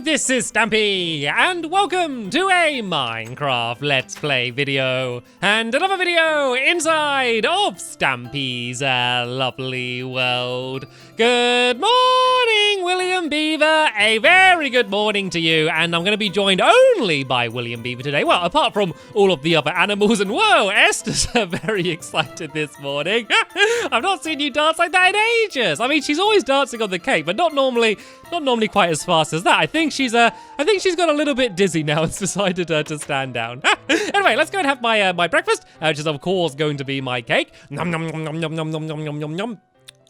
this is Stampy, and welcome to a Minecraft Let's Play video, and another video inside of Stampy's lovely world. Good morning, William Beaver, a very good morning to you, and I'm going to be joined only by William Beaver today, well, apart from all of the other animals, and whoa, Esther's very excited this morning. I've not seen you dance like that in ages. I mean, she's always dancing on the cake, but not normally quite as fast as that. I think she's got a little bit dizzy now and decided to stand down. Anyway, let's go and have my breakfast, which is of course going to be my cake. Nom nom nom nom nom nom nom nom nom nom.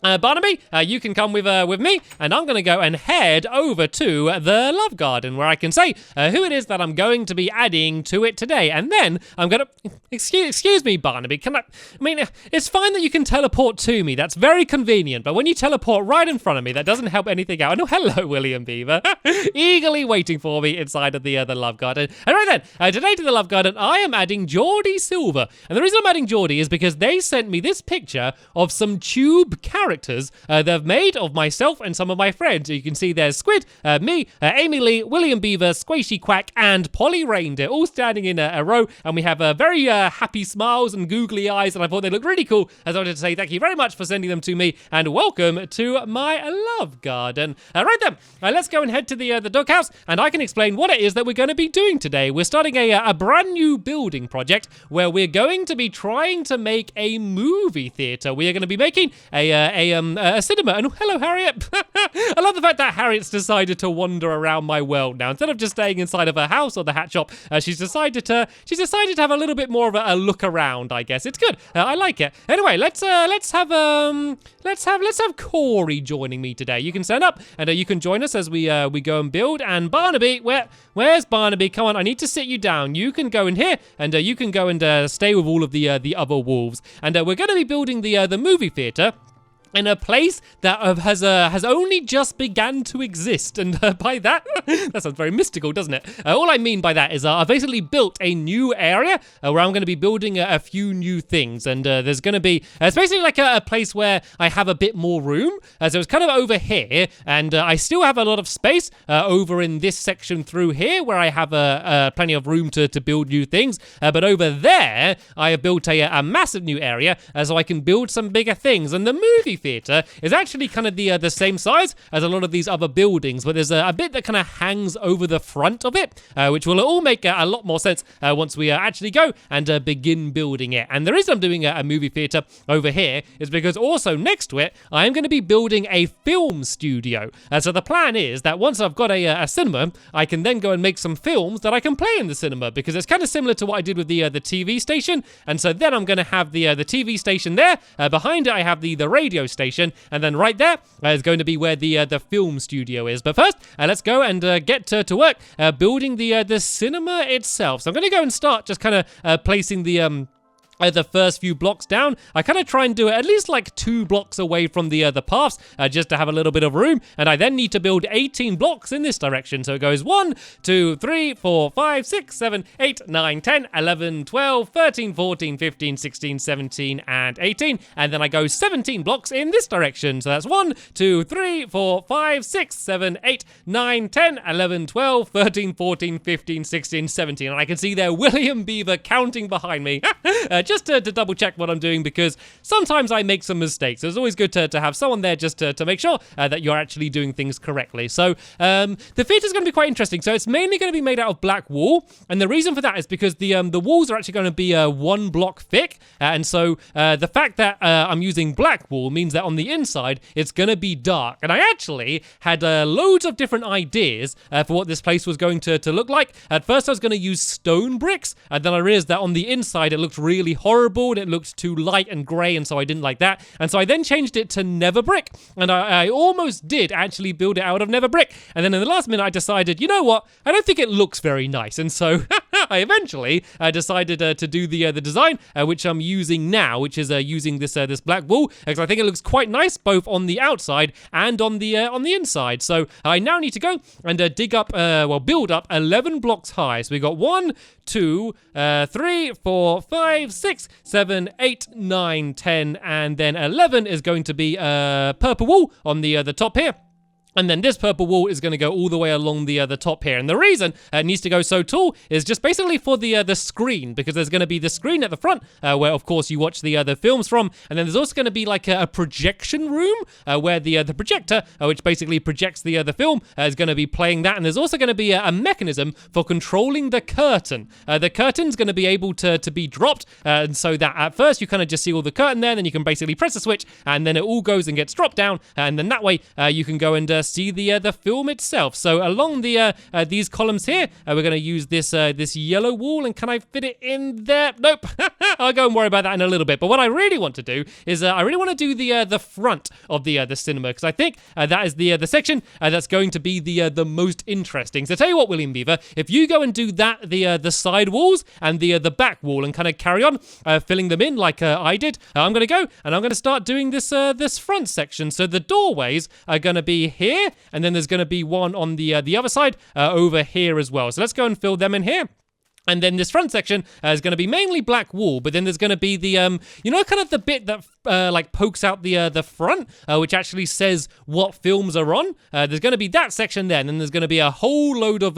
Barnaby, you can come with me, and I'm going to go and head over to the Love Garden, where I can say who it is that I'm going to be adding to it today, and then I'm going to... Excuse me, Barnaby, I mean, it's fine that you can teleport to me, that's very convenient, but when you teleport right in front of me, that doesn't help anything out. Oh, hello, William Beaver, eagerly waiting for me inside of the Love Garden. And right then, today to the Love Garden, I am adding Geordie Silver, and the reason I'm adding Geordie is because they sent me this picture of some tube characters they've made of myself and some of my friends. You can see there's Squid, me, Amy Lee, William Beaver, Squishy Quack, and Polly Reindeer, all standing in a row, and we have very happy smiles and googly eyes, and I thought they looked really cool, as I wanted to say thank you very much for sending them to me, and welcome to my Love Garden. Right then, let's go and head to the doghouse, and I can explain what it is that we're going to be doing today. We're starting a brand new building project, where we're going to be trying to make a movie theater. We are going to be making a cinema. And hello, Harriet. I love the fact that Harriet's decided to wander around my world now. Instead of just staying inside of her house or the hat shop, she's decided to have a little bit more of a look around, I guess. It's good. I like it. Anyway, let's have Corey joining me today. You can stand up and you can join us as we go and build. And Barnaby, where's Barnaby? Come on, I need to sit you down. You can go in here and you can go and stay with all of the other wolves. And we're going to be building the movie theater in a place that has only just began to exist, and by that sounds very mystical, doesn't it? All I mean by that is I've basically built a new area where I'm going to be building a few new things, and there's going to be it's basically like a place where I have a bit more room. So it's kind of over here, and I still have a lot of space over in this section through here where I have plenty of room to build new things. But over there, I have built a massive new area so I can build some bigger things, and the movie theater is actually kind of the same size as a lot of these other buildings, but there's a bit that kind of hangs over the front of it, which will all make a lot more sense once we actually go and begin building it. And the reason I'm doing a movie theater over here is because also next to it, I am going to be building a film studio. So the plan is that once I've got a cinema, I can then go and make some films that I can play in the cinema, because it's kind of similar to what I did with the TV station. And so then I'm going to have the TV station there. Behind it, I have the radio station, and then right there is going to be where the film studio is. But first, let's go and get to work building the cinema itself. So I'm going to go and start just kind of placing the first few blocks down. I kind of try and do it at least like 2 blocks away from the paths, just to have a little bit of room. And I then need to build 18 blocks in this direction. So it goes 1, 2, 3, 4, 5, 6, 7, 8, 9, 10, 11, 12, 13, 14, 15, 16, 17, and 18. And then I go 17 blocks in this direction. So that's 1, 2, 3, 4, 5, 6, 7, 8, 9, 10, 11, 12, 13, 14, 15, 16, 17. And I can see there William Beaver counting behind me. Just to double check what I'm doing, because sometimes I make some mistakes. So it's always good to have someone there just to make sure that you're actually doing things correctly. So the theater's going to be quite interesting. So it's mainly going to be made out of black wool, and the reason for that is because the walls are actually going to be 1 block thick, and so the fact that I'm using black wool means that on the inside it's going to be dark. And I actually had loads of different ideas for what this place was going to look like. At first I was going to use stone bricks, and then I realized that on the inside it looked really horrible and it looked too light and grey, and so I didn't like that. And so I then changed it to nether brick, and I almost did actually build it out of nether brick. And then in the last minute I decided, you know what, I don't think it looks very nice, and so I eventually decided to do the design which I'm using now, which is using this black wool, because I think it looks quite nice both on the outside and on the inside. So I now need to go and build up 11 blocks high. So we got 1, 2, 3, 4, 5, 6, 7, 8, 9, 10, and then 11 is going to be purple wool on the top here. And then this purple wall is going to go all the way along the top here. And the reason it needs to go so tall is just basically for the screen, because there's going to be the screen at the front where, of course, you watch the films from. And then there's also going to be like a projection room where the projector, which basically projects the film, is going to be playing that. And there's also going to be a mechanism for controlling the curtain. The curtain's going to be able to be dropped, and so that at first you kind of just see all the curtain there, then you can basically press a switch, and then it all goes and gets dropped down, and then that way you can go and see the film itself. So along these columns here, we're going to use this yellow wall, and can I fit it in there? Nope. I'll go and worry about that in a little bit. But what I really want to do is I really want to do the front of the cinema, because I think that is the section that's going to be the most interesting. So tell you what, William Beaver, if you go and do that, the side walls and the back wall, and kind of carry on filling them in like I did, I'm going to go and I'm going to start doing this front section. So the doorways are going to be here, and then there's going to be one on the other side over here as well. So let's go and fill them in here. And then this front section is going to be mainly black wall, but then there's going to be the, kind of the bit that like pokes out the front, which actually says what films are on. There's going to be that section there, and then there's going to be a whole load of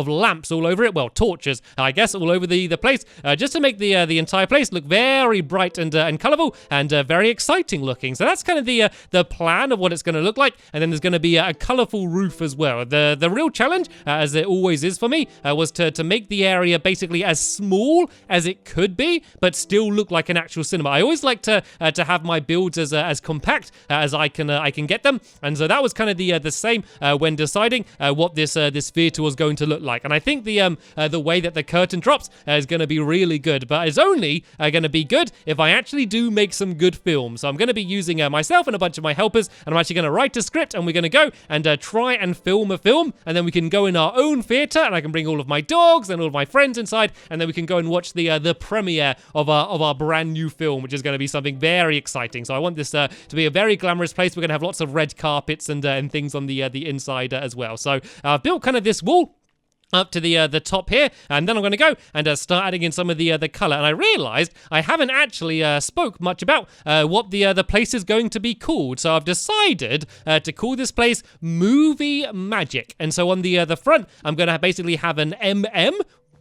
lamps all over it. Well, torches, I guess, all over the place, just to make the entire place look very bright and colourful and very exciting looking. So that's kind of the plan of what it's going to look like. And then there's going to be a colourful roof as well. The real challenge, as it always is for me, was to make the area basically as small as it could be, but still look like an actual cinema. I always like to have my builds as compact as I can get them, and so that was kind of the same when deciding what this theater was going to look like. And I think the way that the curtain drops is going to be really good, but it's only going to be good if I actually do make some good films. So I'm going to be using myself and a bunch of my helpers, and I'm actually going to write a script, and we're going to go and try and film a film, and then we can go in our own theater, and I can bring all of my dogs and all of my friends inside, and then we can go and watch the premiere of our brand new film, which is going to be something very exciting. So I want this to be a very glamorous place. We're going to have lots of red carpets and things on the inside as well. So I've built kind of this wall up to the top here, and then I'm going to go and start adding in some of the colour. And I realised I haven't actually spoke much about what the place is going to be called. So I've decided to call this place Movie Magic. And so on the front, I'm going to basically have an MM.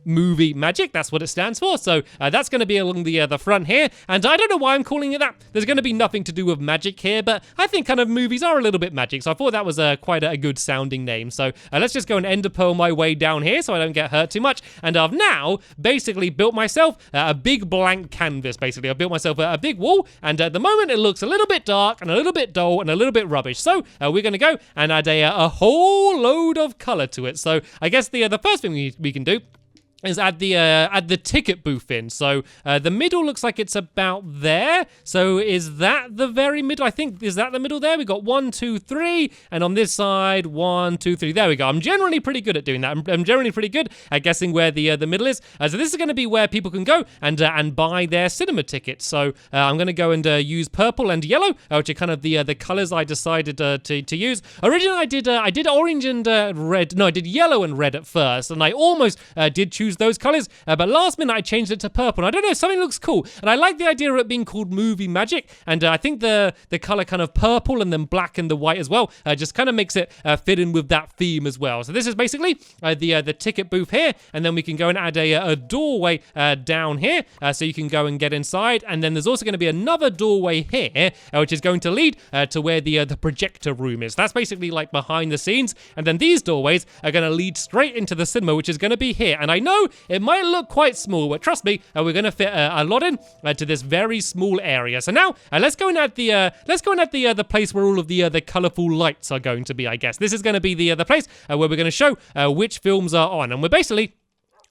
Movie Magic, that's what it stands for. So that's going to be along the front here, and I don't know why I'm calling it that. There's going to be nothing to do with magic here, but I think kind of movies are a little bit magic, so I thought that was quite a good sounding name. So let's just go and ender pearl my way down here so I don't get hurt too much. And I've now basically built myself a big blank canvas. Basically, I've built myself a big wall, and at the moment it looks a little bit dark and a little bit dull and a little bit rubbish. So we're going to go and add a whole load of color to it. So I guess the first thing we can do is add the ticket booth in. So the middle looks like it's about there. So is that the very middle? I think, is that the middle there? We got 1, 2, 3, and on this side 1, 2, 3. There we go. I'm generally pretty good at doing that. I'm generally pretty good at guessing where the middle is. So this is going to be where people can go and buy their cinema tickets. So I'm going to go and use purple and yellow, which are kind of the colors I decided to use. Originally I did orange and red. No, I did yellow and red at first, and I almost did choose those colors, but last minute I changed it to purple. And I don't know, something looks cool, and I like the idea of it being called Movie Magic. And I think the color kind of purple and then black and the white as well just kind of makes it fit in with that theme as well. So this is basically the ticket booth here, and then we can go and add a doorway down here, so you can go and get inside. And then there's also going to be another doorway here, which is going to lead to where the projector room is. That's basically like behind the scenes. And then these doorways are going to lead straight into the cinema, which is going to be here. And I know it might look quite small, but trust me, we're going to fit a lot in to this very small area. So now let's go and add the place where all of the colourful lights are going to be. I guess this is going to be the place where we're going to show which films are on, and we're basically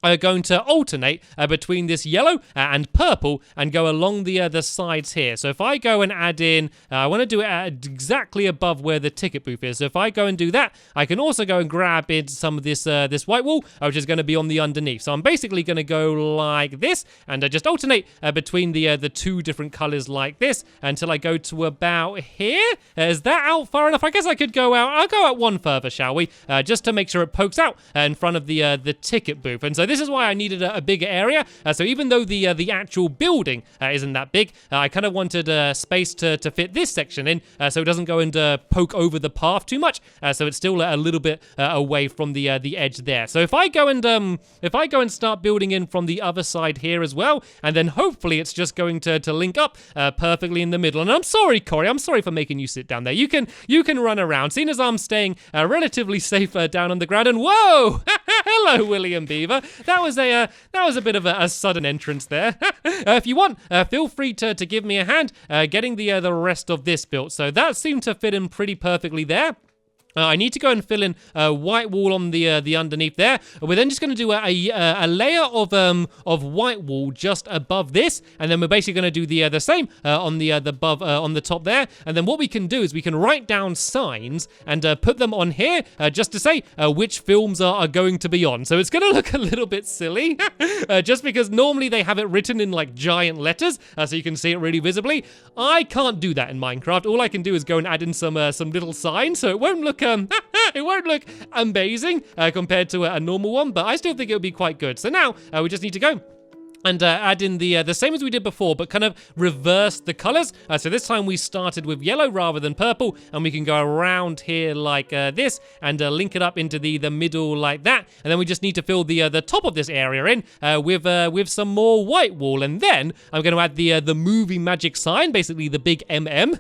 are going to alternate between this yellow and purple and go along the sides here. So if I go and add in, I want to do it at exactly above where the ticket booth is. So if I go and do that, I can also go and grab in some of this white wall, which is going to be on the underneath. So I'm basically going to go like this and just alternate between the two different colors like this until I go to about here. Is that out far enough? I guess I could go out. I'll go out one further, shall we? Just to make sure it pokes out in front of the ticket booth. And so this is why I needed a bigger area. So even though the actual building isn't that big, I kind of wanted space to fit this section in, so it doesn't go and poke over the path too much. So it's still a little bit away from the edge there. So if I go and start building in from the other side here as well, and then hopefully it's just going to link up perfectly in the middle. And I'm sorry, Corey, I'm sorry for making you sit down there. You can run around, seeing as I'm staying relatively safe down on the ground. And whoa, hello, William Beaver. That was a bit of a sudden entrance there. If you want, feel free to give me a hand getting the rest of this built. So that seemed to fit in pretty perfectly there. I need to go and fill in a white wall on the underneath there. We're then just going to do a layer of white wall just above this, and then we're basically going to do the same on the top there. And then what we can do is we can write down signs and put them on here just to say which films are going to be on. So it's going to look a little bit silly, just because normally they have it written in like giant letters, so you can see it really visibly. I can't do that in Minecraft. All I can do is go and add in some little signs, so it won't look it won't look amazing compared to a normal one, but I still think it would be quite good. So now we just need to go and add in the same as we did before, but kind of reverse the colors. So this time we started with yellow rather than purple, and we can go around here like this and link it up into the middle like that. And then we just need to fill the top of this area in with some more white wall. And then I'm going to add the movie magic sign, basically the big MM.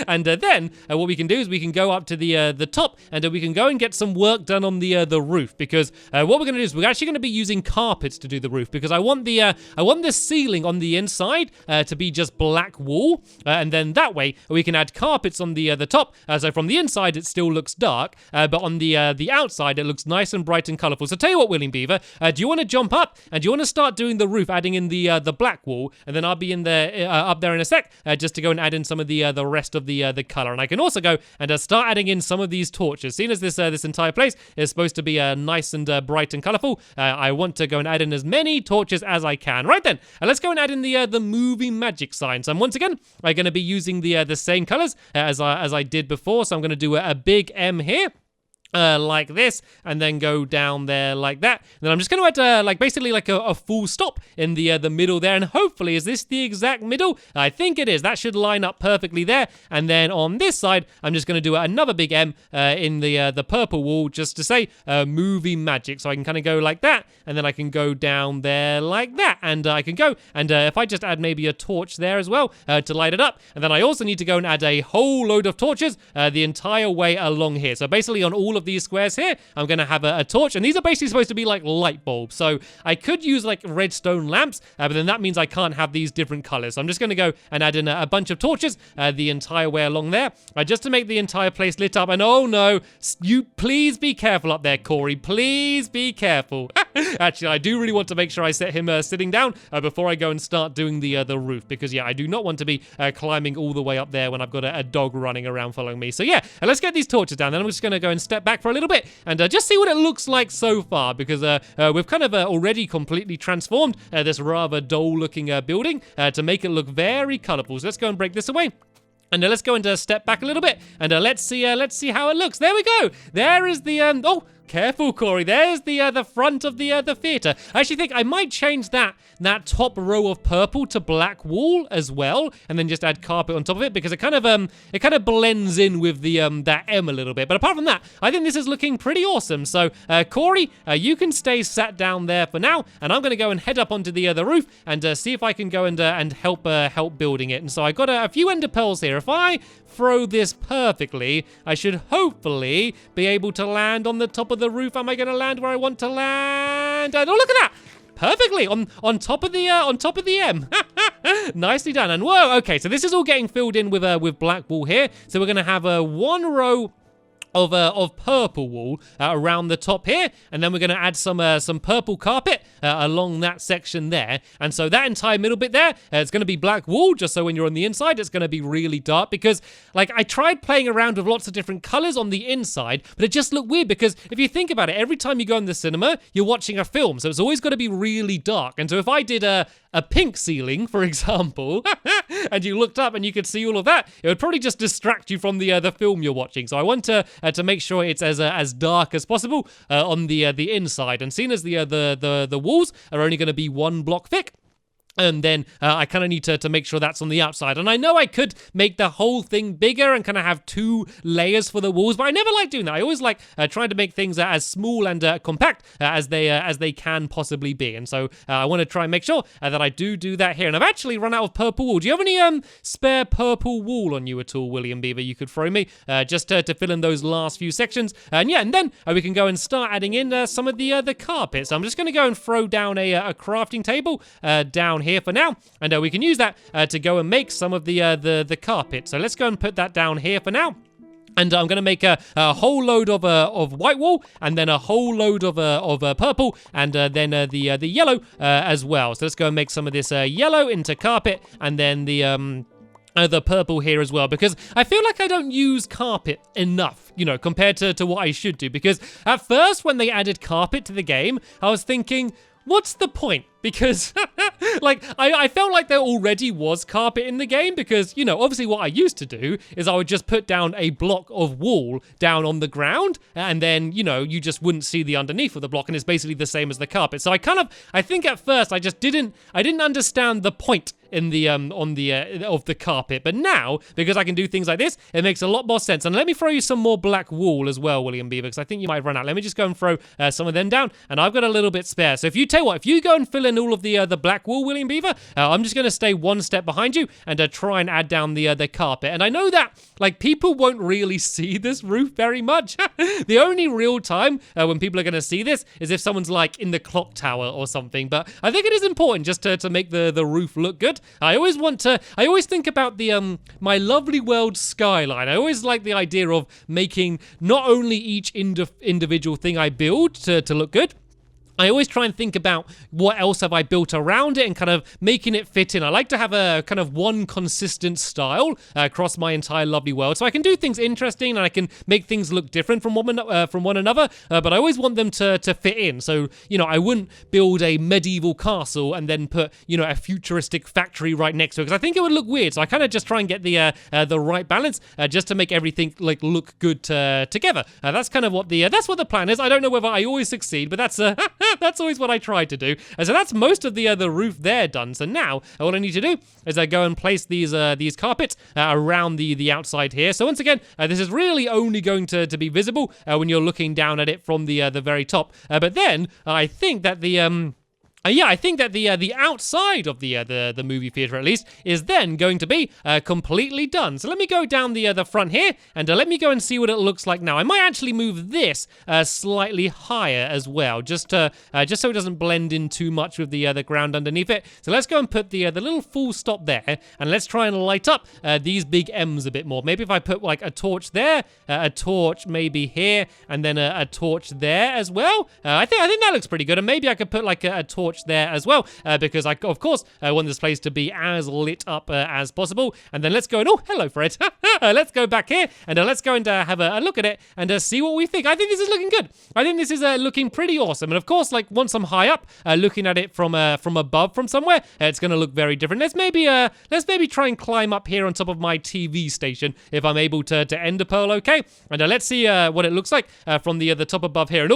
And then what we can do is we can go up to the top, and we can go and get some work done on the roof, because what we're going to do is we're actually going to be using carpets to do the roof, because I want the ceiling on the inside to be just black wool, and then that way we can add carpets on the top. So from the inside it still looks dark, but on the outside it looks nice and bright and colourful. So tell you what, William Beaver, do you want to jump up and do you want to start doing the roof, adding in the black wool, and then I'll be in there up there in a sec, just to go and add in some of the rest of the colour. And I can also go and start adding in some of these torches. Seeing as this entire place is supposed to be nice and bright and colourful, I want to go and add in as many torches as I can. Right then, let's go and add in the movie magic signs. And once again, I'm going to be using the same colors as I did before. So I'm going to do a big M here. Like this, and then go down there like that. And then I'm just going to add basically a full stop in the middle there, and hopefully, is this the exact middle? I think it is. That should line up perfectly there. And then on this side, I'm just going to do another big M in the purple wall, just to say movie magic. So I can kind of go like that, and then I can go down there like that, and I can go and if I just add maybe a torch there as well to light it up, and then I also need to go and add a whole load of torches the entire way along here. So basically on all of these squares here, I'm going to have a torch, and these are basically supposed to be like light bulbs. So I could use like redstone lamps, but then that means I can't have these different colors. So I'm just going to go and add in a bunch of torches the entire way along there, just to make the entire place lit up. And oh no, you please be careful up there, Corey. Please be careful. Actually, I do really want to make sure I set him sitting down before I go and start doing the roof, because yeah, I do not want to be climbing all the way up there when I've got a dog running around following me. So yeah, let's get these torches down. Then I'm just going to go and step back for a little bit and just see what it looks like so far, because we've kind of already completely transformed this rather dull looking building to make it look very colorful. So let's go and break this away. And let's go and step back a little bit, and let's see how it looks. There we go. There is the oh, careful, Corey. There's the front of the theater. I actually think I might change that top row of purple to black wool as well, and then just add carpet on top of it, because it kind of blends in with the that M a little bit. But apart from that, I think this is looking pretty awesome. So Corey, you can stay sat down there for now, and I'm going to go and head up onto the roof and see if I can go and help building it. And so I got a few ender pearls here. If I throw this perfectly, I should hopefully be able to land on the top of the roof. Am I going to land where I want to land? Oh, look at that! Perfectly on top of the M. Nicely done. And whoa, okay, so this is all getting filled in with black wool here. So we're going to have one row of purple wool around the top here, and then we're going to add some purple carpet along that section there. And so that entire middle bit there, it's going to be black wool, just so when you're on the inside it's going to be really dark, because like I tried playing around with lots of different colors on the inside, but it just looked weird, because if you think about it, every time you go in the cinema you're watching a film, so it's always got to be really dark. And so if I did a pink ceiling, for example, and you looked up and you could see all of that, it would probably just distract you from the film you're watching. So I want to make sure it's as dark as possible on the inside. And seeing as the walls are only going to be 1 block thick, and then I kind of need to make sure that's on the outside. And I know I could make the whole thing bigger and kind of have 2 layers for the walls, but I never like doing that. I always like trying to make things as small and compact as they can possibly be. And so I want to try and make sure that I do that here. And I've actually run out of purple wool. Do you have any spare purple wool on you at all, William Beaver? You could throw me just to fill in those last few sections. And yeah, and then we can go and start adding in some of the carpet. So I'm just going to go and throw down a crafting table down here for now, and we can use that to go and make some of the carpet. So let's go and put that down here for now. And I'm going to make a whole load of white wool, and then a whole load of purple, and then the yellow as well. So let's go and make some of this yellow into carpet, and then the purple here as well, because I feel like I don't use carpet enough, compared to what I should do. Because at first, when they added carpet to the game, I was thinking, what's the point? Because, I felt like there already was carpet in the game because, obviously what I used to do is I would just put down a block of wall down on the ground, and then, you just wouldn't see the underneath of the block, and it's basically the same as the carpet. So I think at first I didn't understand the point in the of the carpet, but now, because I can do things like this, it makes a lot more sense. And let me throw you some more black wool as well, William Beaver, because I think you might run out. Let me just go and throw some of them down, and I've got a little bit spare. So if you go and fill in all of the black wool, William Beaver, I'm just going to stay 1 step behind you and try and add down the carpet. And I know that people won't really see this roof very much. The only real time when people are going to see this is if someone's in the clock tower or something. But I think it is important just to make the roof look good. I always think about the my lovely world skyline. I always like the idea of making not only each individual thing I build to look good, I always try and think about what else have I built around it and kind of making it fit in. I like to have a kind of one consistent style across my entire lovely world, so I can do things interesting and I can make things look different from one another, but I always want them to fit in. So, I wouldn't build a medieval castle and then put, a futuristic factory right next to it, because I think it would look weird. So I kind of just try and get the right balance just to make everything look good together. That's kind of what the plan is. I don't know whether I always succeed, but that's that's always what I try to do. So that's most of the roof there done. So now all I need to do is go and place these carpets around the outside here. So once again, this is really only going to be visible when you're looking down at it from the very top. But then I think that the outside of the movie theater, at least, is then going to be completely done. So let me go down the front here, and let me go and see what it looks like now. I might actually move this slightly higher as well, just so it doesn't blend in too much with the ground underneath it. So let's go and put the little full stop there, and let's try and light up these big M's a bit more. Maybe if I put a torch there, a torch maybe here, and then a torch there as well. I think that looks pretty good, and maybe I could put a torch there as well, because I, of course, want this place to be as lit up as possible. And then let's go and, oh, hello, Fred. Let's go back here, and let's go and have a look at it and see what we think. I think this is looking good. I think this is looking pretty awesome. And of course, once I'm high up, looking at it from above, from somewhere, it's going to look very different. Let's maybe try and climb up here on top of my TV station if I'm able to end a pearl, okay? And let's see what it looks like from the top above here. And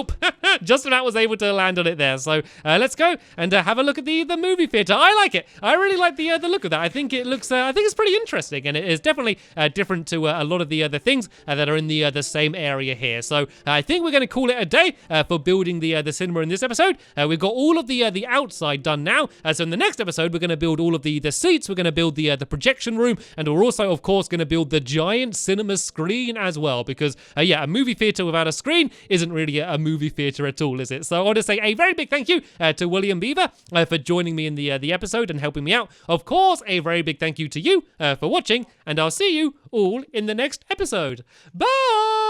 just about was able to land on it there. So let's go and have a look at the movie theater. I like it. I really like the look of that. I think it looks. I think it's pretty interesting, and it is definitely different to a lot of the other things that are in the same area here. So I think we're going to call it a day for building the cinema in this episode. We've got all of the outside done now. So in the next episode, we're going to build all of the seats. We're going to build the projection room, and we're also, of course, going to build the giant cinema screen as well. Because a movie theater without a screen isn't really a movie theater at all, is it? So I want to say a very big thank you to William Beaver for joining me in the episode and helping me out. Of course, a very big thank you to you for watching, and I'll see you all in the next episode. Bye!